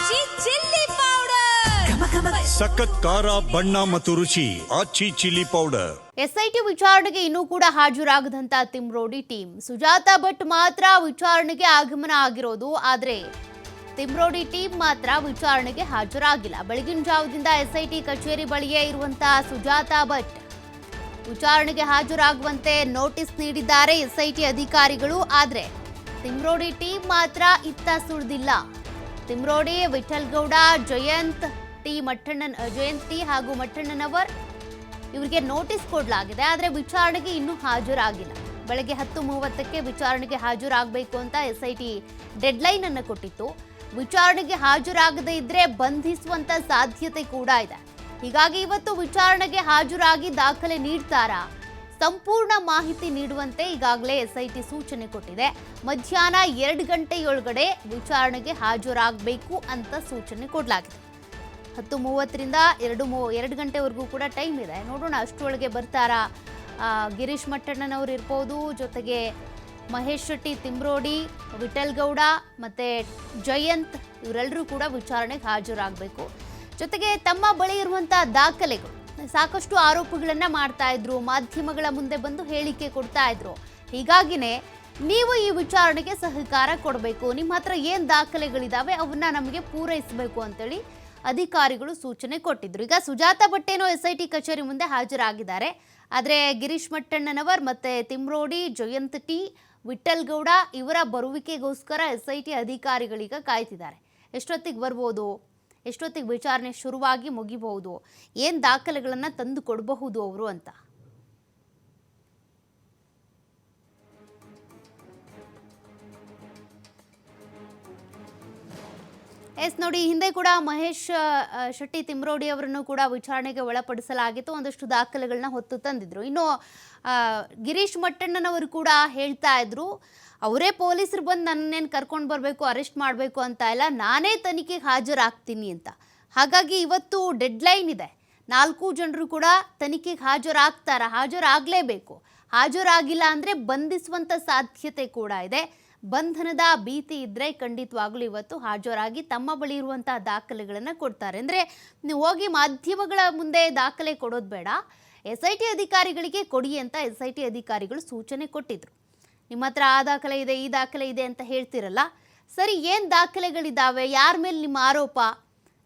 ಆಚಿ chilli powder ಸಖತ್ ಖಾರ ಬಣ್ಣ ಮತ್ತು ರುಚಿ ಆಚಿ ಚಿಲ್ಲಿ ಪೌಡರ್. ಎಸ್ಐಟಿ ವಿಚಾರಣೆಗೆ ಇನ್ನೂ ಕೂಡ ಹಾಜರಾಗದಂತ ತಿಮ್ರೋಡಿ ಟೀಮ್ ಸುಜಾತ ಭಟ್ ಮಾತ್ರ ವಿಚಾರಣೆಗೆ ಆಗಮನ ಆಗಿರೋದು. ಆದ್ರೆ ತಿಮ್ರೋಡಿ ಟೀಮ್ ಮಾತ್ರ ವಿಚಾರಣೆಗೆ ಹಾಜರಾಗಿಲ್ಲ. ಬೆಳಗಿನ ಜಾವದಿಂದ ಎಸ್ಐಟಿ ಕಚೇರಿ ಬಳಿಯೇ ಇರುವಂತಹ ಸುಜಾತ ಭಟ್ ವಿಚಾರಣೆಗೆ ಹಾಜರಾಗುವಂತೆ ನೋಟಿಸ್ ನೀಡಿದ್ದಾರೆ ಎಸ್ಐಟಿ ಅಧಿಕಾರಿಗಳು. ಆದ್ರೆ ತಿಮ್ರೋಡಿ ಟೀಮ್ ಮಾತ್ರ ಇತ್ತ ಸುಳಿದಿಲ್ಲ. ತಿಮ್ರೋಡಿ, ವಿಠಲ್ ಗೌಡ, ಜಯಂತ್ ಟಿ ಹಾಗೂ ಮಟ್ಟಣ್ಣನವರ್ ಇವರಿಗೆ ನೋಟಿಸ್ ಕೊಡಲಾಗಿದೆ. ಆದರೆ ವಿಚಾರಣೆಗೆ ಇನ್ನೂ ಹಾಜರಾಗಿಲ್ಲ. ಬೆಳಗ್ಗೆ 10:30ಕ್ಕೆ ವಿಚಾರಣೆಗೆ ಹಾಜರಾಗಬೇಕು ಅಂತ ಎಸ್ಐಟಿ ಡೆಡ್ಲೈನ್ ಅನ್ನು ಕೊಟ್ಟಿತ್ತು. ವಿಚಾರಣೆಗೆ ಹಾಜರಾಗದೇ ಇದ್ರೆ ಬಂಧಿಸುವಂತ ಸಾಧ್ಯತೆ ಕೂಡ ಇದೆ. ಹೀಗಾಗಿ ಇವತ್ತು ವಿಚಾರಣೆಗೆ ಹಾಜರಾಗಿ ದಾಖಲೆ ನೀಡ್ತಾರಾ, ಸಂಪೂರ್ಣ ಮಾಹಿತಿ ನೀಡುವಂತೆ ಈಗಾಗಲೇ ಎಸ್ಐಟಿ ಸೂಚನೆ ಕೊಟ್ಟಿದೆ. ಮಧ್ಯಾಹ್ನ 2 ಗಂಟೆಯೊಳಗಡೆ ವಿಚಾರಣೆಗೆ ಹಾಜರಾಗಬೇಕು ಅಂತ ಸೂಚನೆ ಕೊಡಲಾಗಿದೆ. 10:30ರಿಂದ 2 ಗಂಟೆವರೆಗೂ ಕೂಡ ಟೈಮ್ ಇದೆ. ನೋಡೋಣ ಅಷ್ಟರೊಳಗೆ ಬರ್ತಾರಾ. ಗಿರೀಶ್ ಮಟ್ಟಣ್ಣನವರು ಇರ್ಬೋದು, ಜೊತೆಗೆ ಮಹೇಶ್ ಶೆಟ್ಟಿ, ತಿಮ್ರೋಡಿ, ವಿಠಲ್ ಗೌಡ ಮತ್ತೆ ಜಯಂತ್ ಇವರೆಲ್ಲರೂ ಕೂಡ ವಿಚಾರಣೆಗೆ ಹಾಜರಾಗಬೇಕು. ಜೊತೆಗೆ ತಮ್ಮ ಬಳಿ ಇರುವಂತಹ ದಾಖಲೆಗಳು, ಸಾಕಷ್ಟು ಆರೋಪಗಳನ್ನ ಮಾಡ್ತಾ ಇದ್ರು, ಮಾಧ್ಯಮಗಳ ಮುಂದೆ ಬಂದು ಹೇಳಿಕೆ ಕೊಡ್ತಾ ಇದ್ರು. ಹೀಗಾಗಿನೇ ನೀವು ಈ ವಿಚಾರಣೆಗೆ ಸಹಕಾರ ಕೊಡಬೇಕು, ನಿಮ್ಮ ಹತ್ರ ಏನ್ ದಾಖಲೆಗಳಿದಾವೆ ಅವನ್ನ ನಮಗೆ ಪೂರೈಸಬೇಕು ಅಂತೇಳಿ ಅಧಿಕಾರಿಗಳು ಸೂಚನೆ ಕೊಟ್ಟಿದ್ರು. ಈಗ ಸುಜಾತ ಭಟ್ ಏನೋ ಎಸ್ಐಟಿ ಕಚೇರಿ ಮುಂದೆ ಹಾಜರಾಗಿದ್ದಾರೆ. ಆದರೆ ಗಿರೀಶ್ ಮಟ್ಟಣ್ಣನವರ್ ಮತ್ತೆ ತಿಮ್ರೋಡಿ, ಜಯಂತ್ ಟಿ, ವಿಠಲ್ ಗೌಡ ಇವರ ಬರುವಿಕೆಗೋಸ್ಕರ ಎಸ್ಐಟಿ ಅಧಿಕಾರಿಗಳೀಗ ಕಾಯ್ತಿದ್ದಾರೆ. ಎಷ್ಟೊತ್ತಿಗೆ ಬರ್ಬೋದು, ಎಷ್ಟೊತ್ತಿಗೆ ವಿಚಾರಣೆ ಶುರುವಾಗಿ ಮುಗಿಬಹುದು, ಏನು ದಾಖಲೆಗಳನ್ನು ತಂದು ಕೊಡಬಹುದು ಅವರು ಅಂತ. ನೋಡಿ, ಹಿಂದೆ ಕೂಡ ಮಹೇಶ್ ಶೆಟ್ಟಿ, ತಿಮ್ರೋಡಿ ಅವರನ್ನು ಕೂಡ ವಿಚಾರಣೆಗೆ ಒಳಪಡಿಸಲಾಗಿತ್ತು. ಒಂದಷ್ಟು ದಾಖಲೆಗಳನ್ನ ಹೊತ್ತು ತಂದಿದ್ರು. ಇನ್ನು ಗಿರೀಶ್ ಮಟ್ಟಣ್ಣನವರು ಕೂಡ ಹೇಳ್ತಾ ಇದ್ರು, ಅವರೇ ಪೊಲೀಸರು ಬಂದು ನನ್ನೇನು ಕರ್ಕೊಂಡು ಬರಬೇಕು, ಅರೆಸ್ಟ್ ಮಾಡಬೇಕು ಅಂತ ಇಲ್ಲ, ನಾನೇ ತನಿಖೆಗೆ ಹಾಜರಾಗ್ತೀನಿ ಅಂತ. ಹಾಗಾಗಿ ಇವತ್ತು ಡೆಡ್ಲೈನ್ ಇದೆ. 4 ಜನರು ಕೂಡ ತನಿಖೆಗೆ ಹಾಜರಾಗಲೇಬೇಕು. ಹಾಜರಾಗಿಲ್ಲ ಅಂದರೆ ಬಂಧಿಸುವಂಥ ಸಾಧ್ಯತೆ ಕೂಡ ಇದೆ. ಬಂಧನದ ಭೀತಿ ಇದ್ದರೆ ಖಂಡಿತವಾಗ್ಲೂ ಇವತ್ತು ಹಾಜರಾಗಿ ತಮ್ಮ ಬಳಿ ಇರುವಂತಹ ದಾಖಲೆಗಳನ್ನು ಕೊಡ್ತಾರೆ. ಅಂದರೆ ನೀವು ಹೋಗಿ ಮಾಧ್ಯಮಗಳ ಮುಂದೆ ದಾಖಲೆ ಕೊಡೋದು ಬೇಡ, ಎಸ್ಐಟಿ ಅಧಿಕಾರಿಗಳಿಗೆ ಕೊಡಿ ಅಂತ ಎಸ್ಐಟಿ ಅಧಿಕಾರಿಗಳು ಸೂಚನೆ ಕೊಟ್ಟಿದ್ರು. ನಿಮ್ಮ ಹತ್ರ ಆ ದಾಖಲೆ ಇದೆ, ಈ ದಾಖಲೆ ಇದೆ ಅಂತ ಹೇಳ್ತಿರಲ್ಲ, ಸರಿ ಏನು ದಾಖಲೆಗಳಿದ್ದಾವೆ, ಯಾರ ಮೇಲೆ ನಿಮ್ಮ ಆರೋಪ,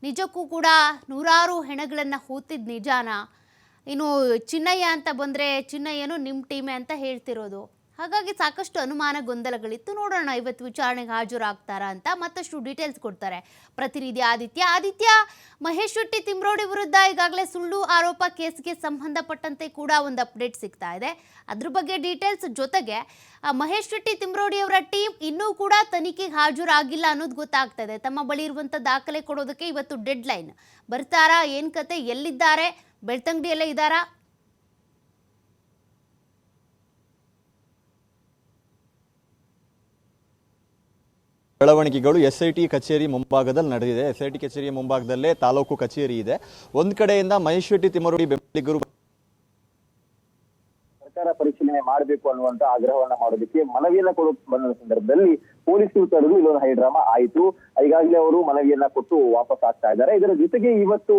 ನಿಜಕ್ಕೂ ಕೂಡ ನೂರಾರು ಹೆಣಗಳನ್ನು ಹೂತಿದ್ದು ನಿಜಾನ, ಇನ್ನು ಚಿನ್ನಯ್ಯ ಅಂತ ಬಂದರೆ ಚಿನ್ನಯ್ಯನು ನಿಮ್ಮ ಟೀಮೇ ಅಂತ ಹೇಳ್ತಿರೋದು. ಹಾಗಾಗಿ ಸಾಕಷ್ಟು ಅನುಮಾನ, ಗೊಂದಲಗಳಿತ್ತು. ನೋಡೋಣ ಇವತ್ತು ವಿಚಾರಣೆಗೆ ಹಾಜರಾಗ್ತಾರಾ ಅಂತ. ಮತ್ತಷ್ಟು ಡೀಟೇಲ್ಸ್ ಕೊಡ್ತಾರೆ ಪ್ರತಿನಿಧಿ ಆದಿತ್ಯ. ಮಹೇಶ್ ಶೆಟ್ಟಿ, ತಿಮ್ರೋಡಿ ವಿರುದ್ಧ ಈಗಾಗಲೇ ಸುಳ್ಳು ಆರೋಪ ಕೇಸ್ಗೆ ಸಂಬಂಧಪಟ್ಟಂತೆ ಕೂಡ ಒಂದು ಅಪ್ಡೇಟ್ ಸಿಗ್ತಾ ಇದೆ. ಅದ್ರ ಬಗ್ಗೆ ಡೀಟೇಲ್ಸ್, ಜೊತೆಗೆ ಮಹೇಶ್ ಶೆಟ್ಟಿ, ತಿಮ್ರೋಡಿ ಅವರ ಟೀಮ್ ಇನ್ನೂ ಕೂಡ ತನಿಖೆಗೆ ಹಾಜರಾಗಿಲ್ಲ ಅನ್ನೋದು ಗೊತ್ತಾಗ್ತಾ ಇದೆ. ತಮ್ಮ ಬಳಿ ಇರುವಂಥ ದಾಖಲೆ ಕೊಡೋದಕ್ಕೆ ಇವತ್ತು ಡೆಡ್ಲೈನ್. ಬರ್ತಾರಾ, ಏನು ಕತೆ, ಎಲ್ಲಿದ್ದಾರೆ, ಬೆಳ್ತಂಗಡಿಯಲ್ಲೇ ಇದ್ದಾರಾ? ಬೆಳವಣಿಗೆಗಳು ಎಸ್ಐಟಿ ಕಚೇರಿ ಮುಂಭಾಗದಲ್ಲಿ ನಡೆದಿದೆ. ಎಸ್ಐಟಿ ಕಚೇರಿಯ ಮುಂಭಾಗದಲ್ಲೇ ತಾಲೂಕು ಕಚೇರಿ ಇದೆ. ಒಂದು ಕಡೆಯಿಂದ ಮಹೇಶ್ ಶೆಟ್ಟಿ, ತಿಮ್ರೋಡಿ ಬೆಂಬಲಿಗರು ಸರ್ಕಾರ ಪರಿಶೀಲನೆ ಮಾಡಬೇಕು ಅನ್ನುವಂತ ಆಗ್ರಹವನ್ನ ಮಾಡೋದಕ್ಕೆ ಮನವಿಯನ್ನ ಕೊಡೋಕೆ ಬಂದ ಸಂದರ್ಭದಲ್ಲಿ ಪೊಲೀಸರು ತಡೆದು ಇಲ್ಲೊಂದು ಹೈಡ್ರಾಮಾ ಆಯಿತು. ಈಗಾಗಲೇ ಅವರು ಮನವಿಯನ್ನ ಕೊಟ್ಟು ವಾಪಸ್ ಆಗ್ತಾ ಇದ್ದಾರೆ. ಇದರ ಜೊತೆಗೆ ಇವತ್ತು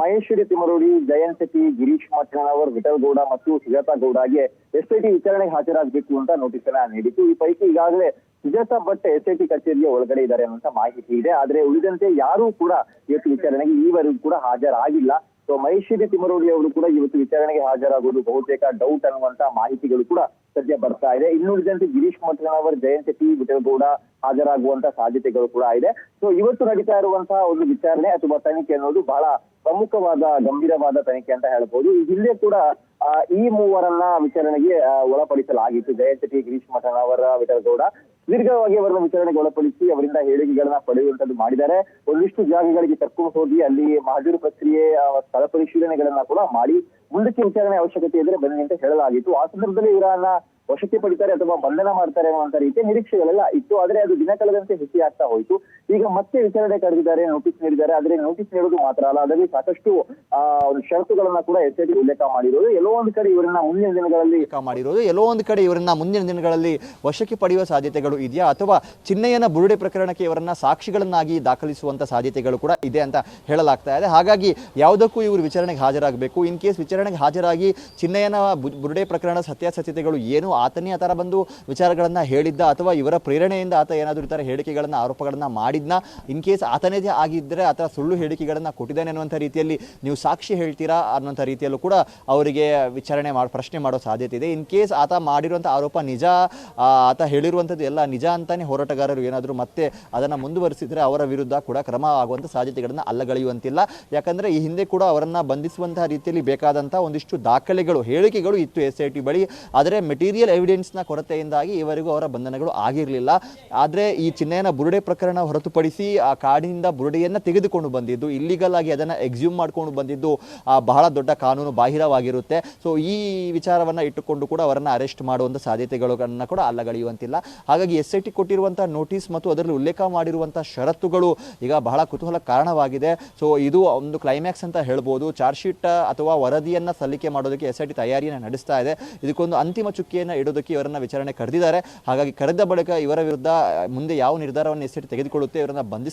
ಮಹೇಶ್ ಶೆಟ್ಟಿ, ತಿಮ್ರೋಡಿ, ಜಯಂತ್ ಶೆಟ್ಟಿ, ಗಿರೀಶ್ ಮಟ್ಟಣ್ಣನವರ್, ವಿಠಲ್ ಗೌಡ ಮತ್ತು ಸುಜಾತ ಗೌಡಗೆ ಎಸ್ಐಟಿ ವಿಚಾರಣೆಗೆ ಹಾಜರಾಗಬೇಕು ಅಂತ ನೋಟಿಸ್ ಅನ್ನ ನೀಡಿತು. ಈ ಪೈಕಿ ಈಗಾಗಲೇ ಸುಜಾತ ಭಟ್ ಎಸ್ಐಟಿ ಕಚೇರಿಯ ಒಳಗಡೆ ಇದ್ದಾರೆ ಅನ್ನುವಂತ ಮಾಹಿತಿ ಇದೆ. ಆದ್ರೆ ಉಳಿದಂತೆ ಯಾರೂ ಕೂಡ ಇವತ್ತು ವಿಚಾರಣೆಗೆ ಈವರೆಗೂ ಕೂಡ ಹಾಜರಾಗಿಲ್ಲ. ಸೊ ಮಹೇಶ್ ಶೆಟ್ಟಿ, ತಿಮ್ರೋಡಿ ಅವರು ಕೂಡ ಇವತ್ತು ವಿಚಾರಣೆಗೆ ಹಾಜರಾಗುವುದು ಬಹುತೇಕ ಡೌಟ್ ಅನ್ನುವಂತ ಮಾಹಿತಿಗಳು ಕೂಡ ಸದ್ಯ ಬರ್ತಾ ಇದೆ. ಇನ್ನುಳಿದಂತೆ ಗಿರೀಶ್ ಮಟ್ಟಣ್ಣನವರ್, ಜಯಂತ್ ಶೆಟ್ಟಿ, ವಿಠಲ್ ಗೌಡ ಹಾಜರಾಗುವಂತ ಸಾಧ್ಯತೆಗಳು ಕೂಡ ಇದೆ. ಸೊ ಇವತ್ತು ನಡೀತಾ ಇರುವಂತಹ ಒಂದು ವಿಚಾರಣೆ ಅಥವಾ ತನಿಖೆ ಅನ್ನೋದು ಬಹಳ ಪ್ರಮುಖವಾದ, ಗಂಭೀರವಾದ ತನಿಖೆ ಅಂತ ಹೇಳ್ಬೋದು. ಈ ಹಿಂದೆ ಕೂಡ ಈ ಮೂವರನ್ನ ವಿಚಾರಣೆಗೆ ಒಳಪಡಿಸಲಾಗಿತ್ತು. ಜಯಂತ್ ಶೆಟ್ಟಿ, ಗಿರೀಶ್ ಮಟ್ಟಣ್ಣನವರ್, ವಿಠಲ್ ಗೌಡ ದೀರ್ಘವಾಗಿ ಅವರನ್ನ ವಿಚಾರಣೆಗೆ ಒಳಪಡಿಸಿ ಅವರಿಂದ ಹೇಳಿಕೆಗಳನ್ನ ಪಡೆಯುವಂತದ್ದು ಮಾಡಿದ್ದಾರೆ. ಒಂದಿಷ್ಟು ಜಾಗಗಳಿಗೆ ಕರ್ಕೊಂಡು ಹೋಗಿ ಅಲ್ಲಿ ಹಾಜರು ಪ್ರಕ್ರಿಯೆ, ಸ್ಥಳ ಪರಿಶೀಲನೆಗಳನ್ನ ಕೂಡ ಮಾಡಿ ಮುಂದಕ್ಕೆ ವಿಚಾರಣೆ ಅವಶ್ಯಕತೆ ಇದ್ರೆ ಬನ್ನಿ ಅಂತ ಹೇಳಲಾಗಿತ್ತು. ಆ ಸಂದರ್ಭದಲ್ಲಿ ಇವರನ್ನ ವಶಕ್ಕೆ ಪಡಿತಾರೆ ಅಥವಾ ಬಂಧನ ಮಾಡ್ತಾರೆ ಅನ್ನುವಂತ ರೀತಿಯ ನಿರೀಕ್ಷೆಗಳೆಲ್ಲ ಇತ್ತು. ಆದ್ರೆ ಅದು ದಿನ ಕಳೆದಂತೆ ಹೆಚ್ಚಿ ಆಗ್ತಾ ಹೋಯಿತು. ಈಗ ಮತ್ತೆ ವಿಚಾರಣೆ ಕರೆದಿದ್ದಾರೆ, ನೋಟಿಸ್ ನೀಡಿದ್ದಾರೆ. ಆದ್ರೆ ನೋಟಿಸ್ ನೀಡೋದು ಮಾತ್ರ ಅಲ್ಲ, ಅದರಲ್ಲಿ ಸಾಕಷ್ಟು ಷರತ್ತುಗಳನ್ನ ಕೂಡ ಎಸ್ಐಟಿ ಉಲ್ಲೇಖ ಮಾಡಿರೋದು. ಎಲ್ಲೋ ಒಂದು ಕಡೆ ಇವರನ್ನ ಮುಂದಿನ ದಿನಗಳಲ್ಲಿ ವಶಕ್ಕೆ ಪಡೆಯುವ ಸಾಧ್ಯತೆಗಳು ಇದೆಯಾ, ಅಥವಾ ಚಿನ್ನಯ್ಯನ ಬುರುಡೆ ಪ್ರಕರಣಕ್ಕೆ ಇವರನ್ನ ಸಾಕ್ಷಿಗಳನ್ನಾಗಿ ದಾಖಲಿಸುವಂತ ಸಾಧ್ಯತೆಗಳು ಕೂಡ ಇದೆ ಅಂತ ಹೇಳಲಾಗ್ತಾ ಇದೆ. ಹಾಗಾಗಿ ಯಾವುದಕ್ಕೂ ಇವರು ವಿಚಾರಣೆಗೆ ಹಾಜರಾಗಬೇಕು. ಇನ್ ಕೇಸ್ ವಿಚಾರಣೆಗೆ ಹಾಜರಾಗಿ ಚಿನ್ನಯ್ಯನ ಬುರುಡೆ ಪ್ರಕರಣ ಸತ್ಯಾಸತ್ಯತೆಗಳು ಏನು, ಆತನೇ ಆ ಥರ ಬಂದು ವಿಚಾರಗಳನ್ನ ಹೇಳಿದ್ದ ಅಥವಾ ಇವರ ಪ್ರೇರಣೆಯಿಂದ ಆತ ಏನಾದರೂ ಈ ಥರ ಹೇಳಿಕೆಗಳನ್ನ ಆರೋಪಗಳನ್ನ ಮಾಡಿದ್ನ, ಇನ್ ಕೇಸ್ ಆತನೇ ಆಗಿದ್ದರೆ ಆತ ಸುಳ್ಳು ಹೇಳಿಕೆಗಳನ್ನ ಕೊಟ್ಟಿದ್ದಾನೆ ಅನ್ನುವಂಥ ರೀತಿಯಲ್ಲಿ ನೀವು ಸಾಕ್ಷಿ ಹೇಳ್ತೀರಾ ಅನ್ನುವಂಥ ರೀತಿಯಲ್ಲೂ ಕೂಡ ಅವರಿಗೆ ಪ್ರಶ್ನೆ ಮಾಡೋ ಸಾಧ್ಯತೆ ಇದೆ. ಇನ್ ಕೇಸ್ ಆತ ಮಾಡಿರುವಂಥ ಆರೋಪ ನಿಜ, ಆತ ಹೇಳಿರುವಂಥದ್ದು ಎಲ್ಲ ನಿಜ ಅಂತಾನೆ ಹೋರಾಟಗಾರರು ಏನಾದರೂ ಮತ್ತೆ ಅದನ್ನು ಮುಂದುವರಿಸಿದರೆ ಅವರ ವಿರುದ್ಧ ಕೂಡ ಕ್ರಮ ಆಗುವಂಥ ಸಾಧ್ಯತೆಗಳನ್ನು ಅಲ್ಲಗಳೆಯುವಂತಿಲ್ಲ. ಯಾಕಂದರೆ ಈ ಹಿಂದೆ ಕೂಡ ಅವರನ್ನು ಬಂಧಿಸುವಂತಹ ರೀತಿಯಲ್ಲಿ ಬೇಕಾದಂಥ ಒಂದಿಷ್ಟು ದಾಖಲೆಗಳು, ಹೇಳಿಕೆಗಳು ಇತ್ತು SIT ಬಳಿ. ಆದರೆ ಮೆಟೀರಿಯಲ್ ಎವಿಡೆನ್ಸ್ನ ಕೊರತೆಯಿಂದಾಗಿ ಇವರಿಗೂ ಅವರ ಬಂಧನಗಳು ಆಗಿರಲಿಲ್ಲ. ಆದರೆ ಈ ಚಿನ್ನಯ್ಯನ ಬುರುಡೆ ಪ್ರಕರಣ ಹೊರತುಪಡಿಸಿ ಆ ಕಾಡಿನಿಂದ ಬುರುಡೆಯನ್ನು ತೆಗೆದುಕೊಂಡು ಬಂದಿದ್ದು, ಇಲ್ಲಿಗಲ್ ಆಗಿ ಅದನ್ನು ಎಕ್ಸ್ಯೂಮ್ ಮಾಡ್ಕೊಂಡು ಬಂದಿದ್ದು ಬಹಳ ದೊಡ್ಡ ಕಾನೂನು ಬಾಹಿರವಾಗಿರುತ್ತೆ. ಸೊ ಈ ವಿಚಾರವನ್ನು ಇಟ್ಟುಕೊಂಡು ಕೂಡ ಅವರನ್ನು ಅರೆಸ್ಟ್ ಮಾಡುವಂಥ ಸಾಧ್ಯತೆಗಳನ್ನು ಕೂಡ ಅಲ್ಲಗಳೆಯುವಂತಿಲ್ಲ. ಹಾಗಾಗಿ SIT ಕೊಟ್ಟಿರುವಂಥ ನೋಟಿಸ್ ಮತ್ತು ಅದರಲ್ಲಿ ಉಲ್ಲೇಖ ಮಾಡಿರುವಂಥ ಷರತ್ತುಗಳು ಈಗ ಬಹಳ ಕುತೂಹಲ ಕಾರಣವಾಗಿದೆ. ಸೊ ಇದು ಒಂದು ಕ್ಲೈಮ್ಯಾಕ್ಸ್ ಅಂತ ಹೇಳ್ಬೋದು. ಚಾರ್ಜ್ ಶೀಟ್ ಅಥವಾ ವರದಿಯನ್ನು ಸಲ್ಲಿಕೆ ಮಾಡೋದಕ್ಕೆ SIT ತಯಾರಿಯನ್ನು ನಡೆಸ್ತಾ ಇದೆ. ಇದಕ್ಕೊಂದು ಅಂತಿಮ ಚುಕ್ಕಿಯನ್ನು ಇಡೋದಕ್ಕೆ ಇವರನ್ನ ವಿಚಾರಣೆ ಕರೆದಿದ್ದಾರೆ. ಹಾಗಾಗಿ ಕರೆದ ಬಳಿಕ ಇವರ ವಿರುದ್ಧ ಮುಂದೆ ಯಾವ ನಿರ್ಧಾರವನ್ನು SIT ತೆಗೆದುಕೊಳ್ಳುತ್ತೆ, ಇವರನ್ನ ಬಂಧಿಸ